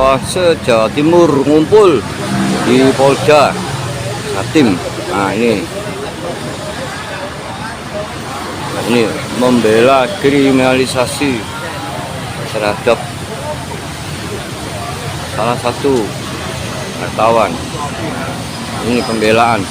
mahasiswa se-Jawa Timur ngumpul di Polda Jatim. Nah ini membela kriminalisasi terhadap salah satu wartawan. Ini pembelaan.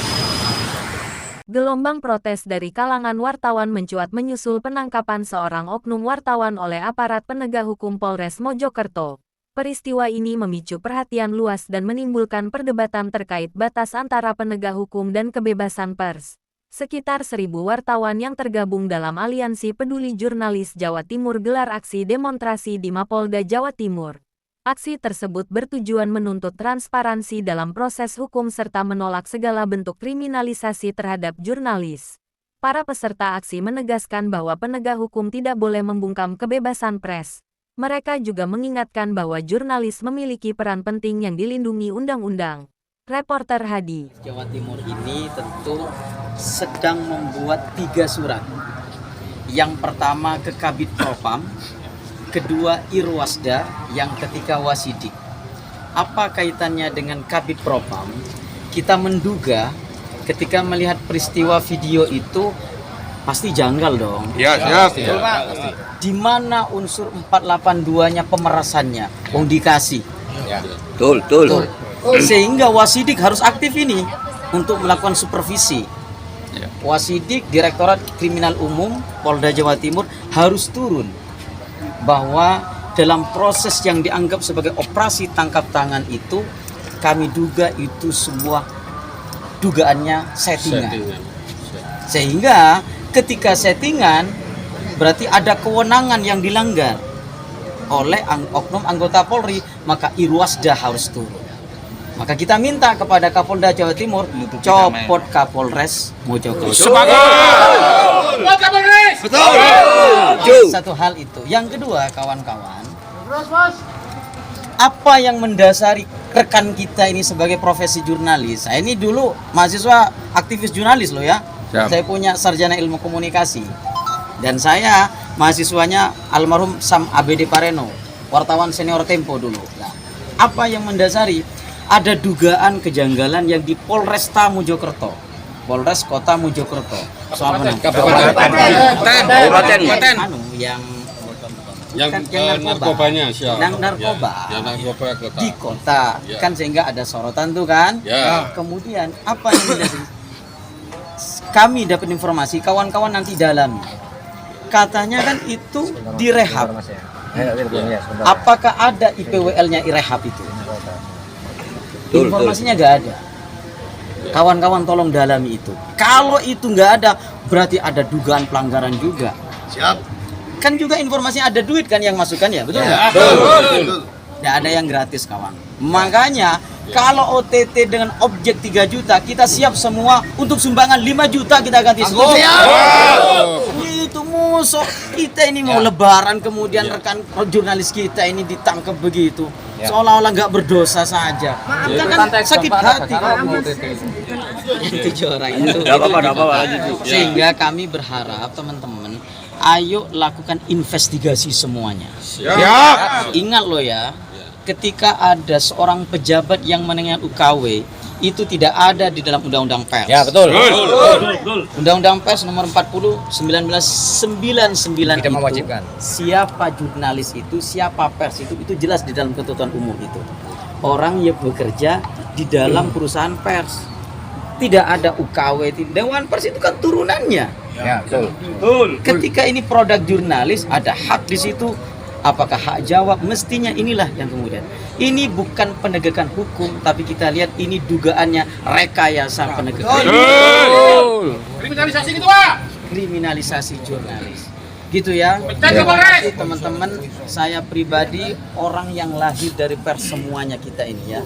Gelombang protes dari kalangan wartawan mencuat menyusul penangkapan seorang oknum wartawan oleh aparat penegak hukum Polres Mojokerto. Peristiwa ini memicu perhatian luas dan menimbulkan perdebatan terkait batas antara penegak hukum dan kebebasan pers. Sekitar 1.000 wartawan yang tergabung dalam Aliansi Peduli Jurnalis Jawa Timur gelar aksi demonstrasi di Mapolda Jawa Timur. Aksi tersebut bertujuan menuntut transparansi dalam proses hukum serta menolak segala bentuk kriminalisasi terhadap jurnalis. Para peserta aksi menegaskan bahwa penegak hukum tidak boleh membungkam kebebasan pers. Mereka juga mengingatkan bahwa jurnalis memiliki peran penting yang dilindungi undang-undang. Reporter Hadi. Jawa Timur ini tentu sedang membuat 3 surat. Yang pertama ke Kabid Propam, kedua Irwasda, yang ketiga Wasidik. Apa kaitannya dengan Kabid Propam? Kita menduga ketika melihat peristiwa video itu pasti janggal dong. Ya, siap. Pasti. Di mana unsur 482-nya pemerasannya? Wong dikasih. Ya. Betul. Sehingga Wasidik harus aktif ini untuk melakukan supervisi. Wasidik, Direktorat Kriminal Umum Polda Jawa Timur harus turun bahwa dalam proses yang dianggap sebagai operasi tangkap tangan itu, kami duga itu sebuah dugaannya settingan. Sehingga ketika settingan berarti ada kewenangan yang dilanggar oleh oknum anggota Polri, maka Irwasda harus turun. Maka kita minta kepada Kapolda Jawa Timur copot Kapolres Mojokerto. Betul. Satu hal itu. Yang kedua, kawan-kawan, apa yang mendasari rekan kita ini sebagai profesi jurnalis? Saya ini dulu mahasiswa aktivis jurnalis loh ya. Siap. Saya punya sarjana ilmu komunikasi. Dan saya mahasiswanya almarhum Sam ABD Pareno, wartawan senior Tempo dulu. Nah, apa yang mendasari? Ada dugaan kejanggalan yang di Polresta Mojokerto, Polres Kota Mojokerto, soal Kabupaten. yang Narkobanya siap. yang narkoba, Yang narkoba kota. di kota, Ya. kan sehingga ada sorotan tuh kan. Ya. Kemudian apa yang menjadi? Kami dapat informasi, kawan-kawan nanti dalami. Katanya kan itu direhab. Apakah ada IPWL-nya irehab itu? Informasinya nggak ada. Kawan-kawan tolong dalami itu. Kalau itu nggak ada, berarti ada dugaan pelanggaran juga. Siap. Kan juga informasinya ada duit kan yang masukkan ya, betul nggak? Betul. Nggak ada yang gratis kawan. Makanya kalau OTT dengan objek 3 juta, kita siap semua untuk sumbangan 5 juta kita ganti semua. Itu musuh kita ini mau lebaran kemudian rekan jurnalis kita ini ditangkap begitu. Seolah-olah nggak berdosa saja. Kan sakit hati. Itu orang itu. Enggak apa-apa lanjut. Sehingga kami berharap teman-teman, ayo lakukan investigasi semuanya. Siap. Ingat loh ya, ketika ada seorang pejabat yang menengah UKW, itu tidak ada di dalam Undang-Undang Pers. Ya, betul. Undang-Undang Pers nomor 40 1999 Tidak itu mewajibkan. siapa jurnalis itu, siapa pers itu jelas di dalam ketentuan umum itu. Orang yang bekerja di dalam perusahaan pers. Tidak ada UKW, Dewan Pers itu kan turunannya. Ya, betul. Ketika ini produk jurnalis, ada hak di situ. Apakah hak jawab? Mestinya inilah yang kemudian. Ini bukan penegakan hukum, tapi kita lihat ini dugaannya rekayasa penegakan hukum. Kriminalisasi gitu, Pak. Kriminalisasi jurnalis. Gitu ya. Terima kasih teman-teman. Saya pribadi orang yang lahir dari pers semuanya kita ini ya.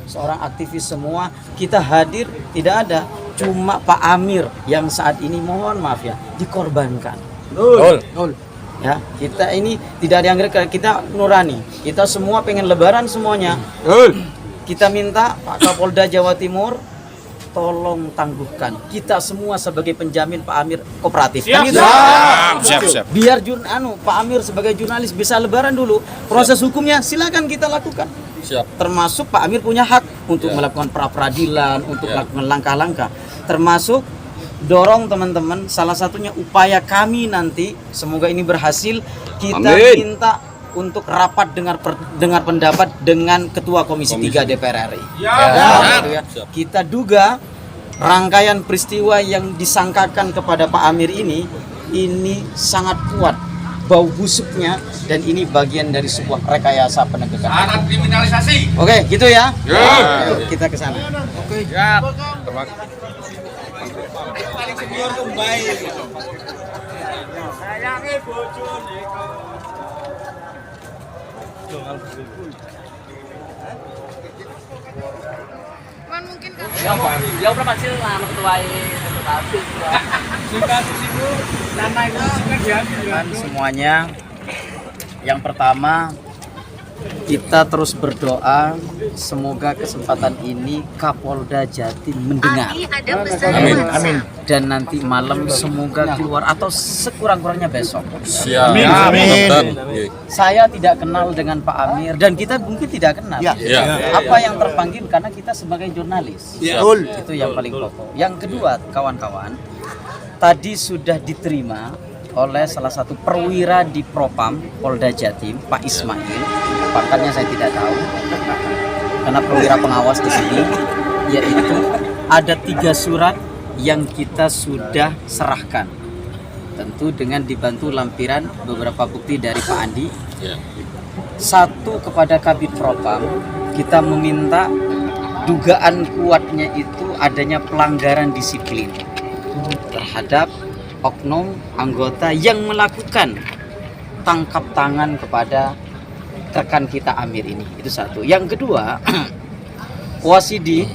Seorang aktivis semua, kita hadir tidak ada. Cuma Pak Amir yang saat ini mohon maaf ya, dikorbankan. Betul. Ya, kita ini tidak ada yang gerak, kita nurani. Kita semua pengen lebaran semuanya. Kita minta Pak Kapolda Jawa Timur tolong tangguhkan. Kita semua sebagai penjamin Pak Amir kooperatif. Kan gitu? Siap. Biar Pak Amir sebagai jurnalis bisa lebaran dulu. Proses hukumnya silakan kita lakukan. Siap. Termasuk Pak Amir punya hak untuk melakukan pra-peradilan, untuk melakukan langkah-langkah. Termasuk dorong teman-teman, salah satunya upaya kami nanti, semoga ini berhasil, kita Amin. minta untuk rapat dengar pendapat dengan Ketua Komisi 3 DPR RI. Gitu ya. Kita duga rangkaian peristiwa yang disangkakan kepada Pak Amir ini sangat kuat bau busuknya, dan ini bagian dari sebuah rekayasa penegakan. Syarat kriminalisasi. Oke, gitu ya. Ya. Yuk, kita ke sana. Siap. Terima kasih. Semuanya, yang pertama kita terus berdoa semoga kesempatan ini Kapolda Jatim mendengar. Amin. Dan nanti malam semoga keluar atau sekurang-kurangnya besok. Siap. Amin. Saya tidak kenal dengan Pak Amir dan kita mungkin tidak kenal. Ya. Apa yang terpanggil karena kita sebagai jurnalis. Betul. Itu yang paling pokok. Yang kedua, kawan-kawan, tadi sudah diterima oleh salah satu perwira di Propam Polda Jatim, Pak Ismail. Pangkatnya saya tidak tahu, karena perwira pengawas di sini, yaitu ada 3 surat yang kita sudah serahkan. Tentu dengan dibantu lampiran beberapa bukti dari Pak Andi. Satu kepada Kabid Propam, kita meminta dugaan kuatnya itu adanya pelanggaran disiplin terhadap oknum anggota yang melakukan tangkap tangan kepada rekan kita Amir ini. Itu satu. Yang kedua, Wasidik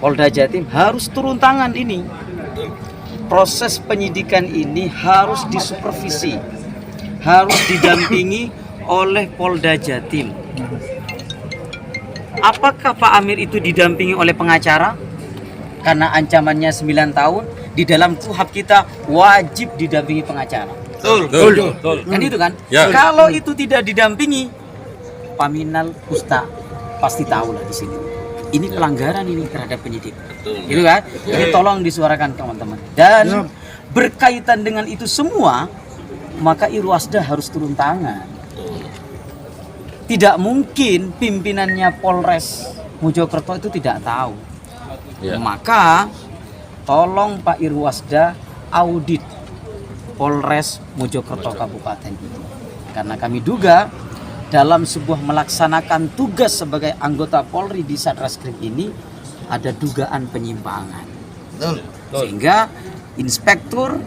Polda Jatim harus turun tangan ini. Proses penyidikan ini harus disupervisi, harus didampingi oleh Polda Jatim. Apakah Pak Amir itu didampingi oleh pengacara? Karena ancamannya 9 tahun, di dalam KUHAP kita wajib didampingi pengacara. Betul. Kan itu kan? Ya. Kalau itu tidak didampingi, Paminal Usta pasti tahu lah di sini. Ini pelanggaran ini terhadap penyidik. Gitu kan? Jadi tolong disuarakan teman-teman. Dan berkaitan dengan itu semua, maka Irwasda harus turun tangan. Tidak mungkin pimpinannya Polres Mojokerto itu tidak tahu. Maka tolong Pak Irwasda audit Polres Mojokerto Kabupaten ini. Karena kami duga dalam sebuah melaksanakan tugas sebagai anggota Polri di Satreskrim ini ada dugaan penyimpangan. Sehingga Inspektur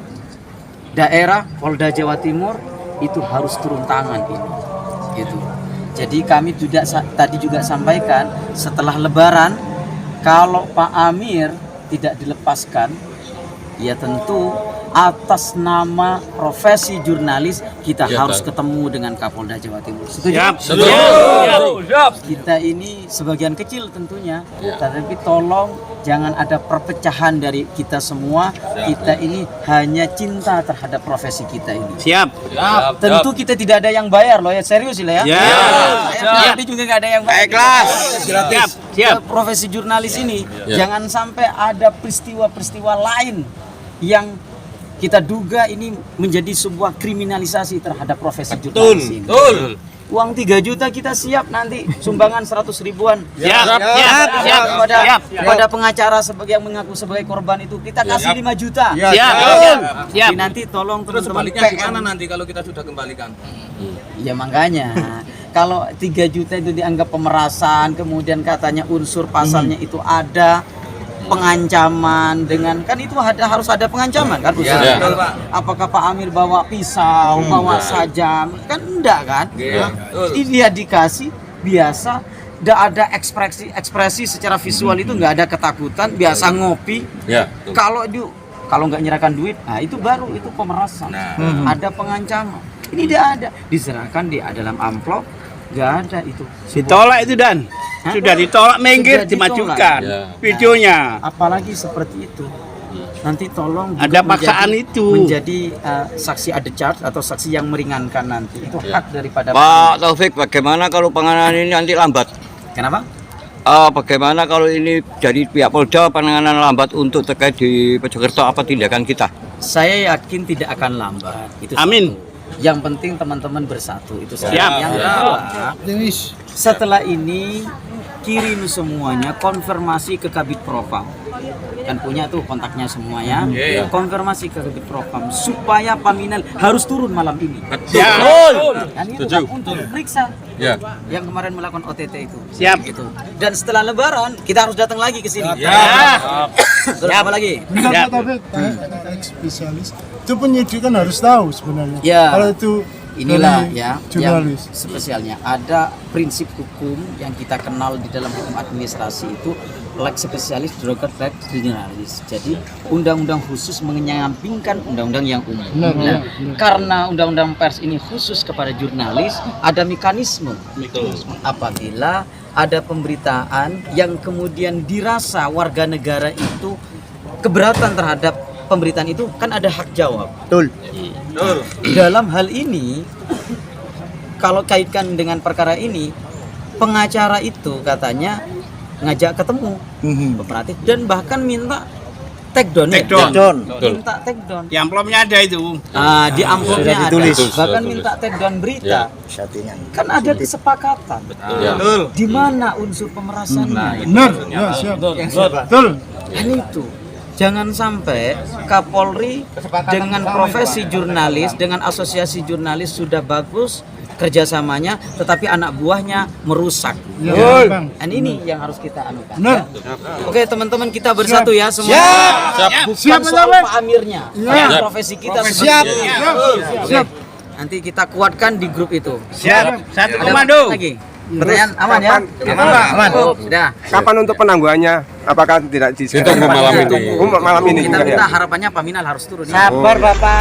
Daerah Polda Jawa Timur itu harus turun tangan ini. Gitu. Jadi kami tadi juga sampaikan setelah Lebaran kalau Pak Amir tidak dilepaskan, ya tentu atas nama profesi jurnalis kita harus ketemu dengan Kapolda Jawa Timur. Setuju? Siap. Kita ini sebagian kecil tentunya, tapi tolong jangan ada perpecahan dari kita semua. Kita ini hanya cinta terhadap profesi kita ini. Siap. Tentu kita tidak ada yang bayar loh ya, serius lah ya. Tapi juga nggak ada yang bayar. Ikhlas. Siap. Profesi jurnalis ini jangan sampai ada peristiwa-peristiwa lain yang kita duga ini menjadi sebuah kriminalisasi terhadap profesi jurnalis ini. Betul. Uang 3 juta kita siap nanti, sumbangan 100 ribuan. Siap. Kepada pengacara yang mengaku sebagai korban itu kita kasih 5 juta. Siap. Jadi nanti tolong teman-teman Gimana nanti kalau kita sudah kembalikan? Ya makanya kalau 3 juta itu dianggap pemerasan, kemudian katanya unsur pasalnya itu ada pengancaman dengan, kan itu harus ada pengancaman kan? Apakah Pak Amir bawa pisau, bawa sajam? Kan enggak kan? Jadi dia dikasih biasa, enggak ada ekspresi secara visual, itu enggak ada ketakutan, biasa ngopi. Kalau nggak nyerahkan duit, nah itu baru itu pemerasan. Ada pengancaman. Ini dia ada, diserahkan di dalam amplop, nggak ada itu. Ditolak itu Dan. Sudah ditolak, minggir, Sudah dimajukan ditolak. videonya. Apalagi seperti itu. Nanti tolong juga Ada paksaan itu. menjadi saksi ada charge atau saksi yang meringankan nanti. Itu hak daripada Pak Taufik, bagaimana kalau penanganan ini nanti lambat? Kenapa? Bagaimana kalau ini dari pihak Polda penanganan lambat untuk terkait di Mojokerto, apa tindakan kita? Saya yakin tidak akan lambat. Itu Amin. satu. Yang penting teman-teman bersatu itu saja. Siap. Yang kedua, setelah ini kirim semuanya konfirmasi ke Kabid Propam. Kan punya tuh kontaknya semuanya. Konfirmasi ke Kabid Propam supaya Paminal harus turun malam ini. Ya. Dan ini Setuju. untuk periksa Ya. yang kemarin melakukan OTT itu. Siap. Gitu. Dan setelah Lebaran kita harus datang lagi ke sini. Terus apa lagi? Siap. Tapi spesialis itu penyidik kan harus tahu sebenarnya. Ya. Kalau itu Inilah dari ya jurnalis. yang spesialnya. Ada prinsip hukum yang kita kenal di dalam hukum administrasi itu lex spesialis, drogat lex generalis. Jadi undang-undang khusus menyampingkan undang-undang yang umum. Nah, karena undang-undang pers ini khusus kepada jurnalis, ada mekanisme. Apabila ada pemberitaan yang kemudian dirasa warga negara itu keberatan terhadap pemberitaan itu, kan ada hak jawab. Betul. Dalam hal ini, kalau kaitkan dengan perkara ini, pengacara itu katanya ngajak ketemu kooperatif dan bahkan minta take down. Take down. Minta take down. Di amplopnya ada itu. Di amplopnya ada. ditulis. Bahkan Sudah minta take down berita. Kan ada kesepakatan. Ya. Di mana unsur pemerasannya? Benar, ya siap. Betul. Dan itu jangan sampai Kapolri dengan profesi jurnalis, dengan asosiasi jurnalis sudah bagus kerjasamanya, tetapi anak buahnya merusak. Ya, Bang. Dan ini yang harus kita anukan. Benar. Ya. Oke teman-teman, kita bersatu ya semua. Bukan Siap, soal Bang. Pak Amirnya, Ya. tapi profesi kita. Siap. Oke. Nanti kita kuatkan di grup itu. Siap. Satu Ada komando. lagi? Pertanyaan aman ya? Aman. Oh, sudah. Kapan untuk penangguhannya? Apakah tidak di Ditunggu malam ini. Malam ini Kita juga ya? minta harapannya Paminal harus turun. Sabar Bapak.